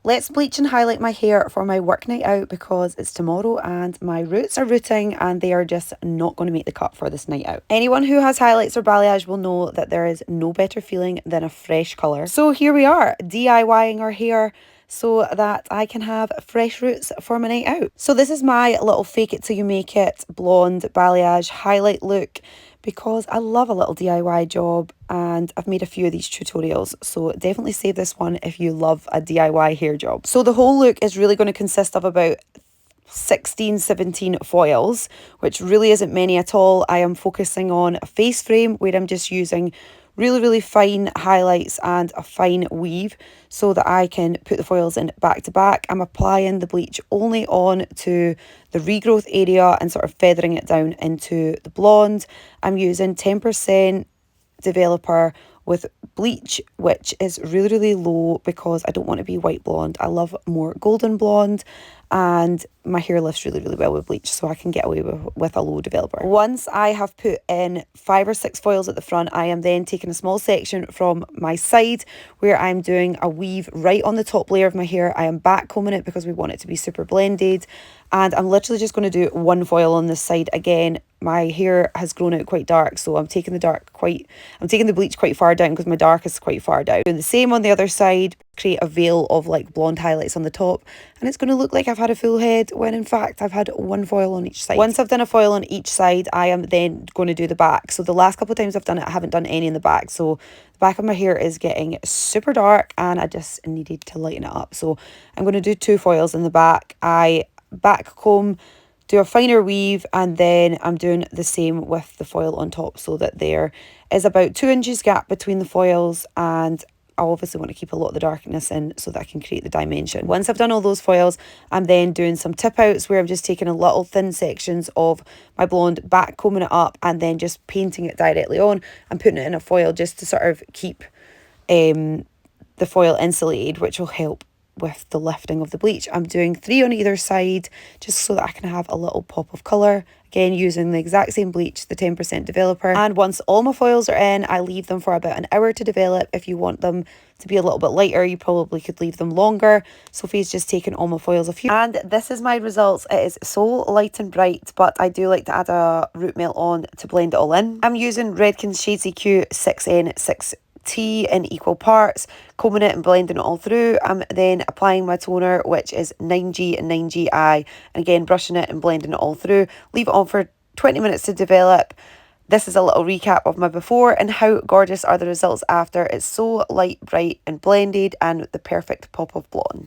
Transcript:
Let's bleach and highlight my hair for my work night out because it's tomorrow and my roots are rooting and they are just not going to make the cut for this night out. Anyone who has highlights or balayage will know that there is no better feeling than a fresh colour. So here we are, DIYing our hair so that I can have fresh roots for my night out. So this is my little fake it till you make it blonde balayage highlight look, because I love a little DIY job and I've made a few of these tutorials, so definitely save this one if you love a DIY hair job. So the whole look is really going to consist of about 16, 17 foils, which really isn't many at all. I am focusing on a face frame where I'm just using really fine highlights and a fine weave so that I can put the foils in back to back. I'm applying the bleach only on to the regrowth area and sort of feathering it down into the blonde. I'm using 10% developer with bleach, which is really low because I don't want to be white blonde. I love more golden blonde, and my hair lifts really well with bleach, so I can get away with a low developer. Once I have put in 5 or 6 foils at the front, I am then taking a small section from my side where I'm doing a weave right on the top layer of my hair. I am back combing it because we want it to be super blended, and I'm literally just going to do one foil on this side. Again, my hair has grown out quite dark, so I'm taking the bleach quite far down because my dark is quite far down. Doing the same on the other side, create a veil of like blonde highlights on the top, and it's going to look like I've had a full head when in fact I've had one foil on each side. Once I've done a foil on each side, I am then going to do the back. So the last couple of times I've done it, I haven't done any in the back, so the back of my hair is getting super dark and I just needed to lighten it up. So I'm going to do 2 foils in the back. I back comb, do a finer weave, and then I'm doing the same with the foil on top so that there is about 2 inches gap between the foils, and I obviously want to keep a lot of the darkness in so that I can create the dimension. Once I've done all those foils, I'm then doing some tip outs where I'm just taking a little thin sections of my blonde, back combing it up, and then just painting it directly on and putting it in a foil just to sort of keep the foil insulated, which will help with the lifting of the bleach. I'm doing 3 on either side just so that I can have a little pop of colour. Again, using the exact same bleach, the 10% developer. And once all my foils are in, I leave them for about an hour to develop. If you want them to be a little bit lighter, you probably could leave them longer. Sophie's just taken all my foils a few. And this is my results. It is so light and bright, but I do like to add a root melt on to blend it all in. I'm using Redken's Shades EQ 6N6 T in equal parts, combing it and blending it all through. I'm then applying my toner, which is 9G and 9GI, and again brushing it and blending it all through. Leave it on for 20 minutes to develop. This is a little recap of my before and how gorgeous are the results after. It's so light, bright and blended and the perfect pop of blonde.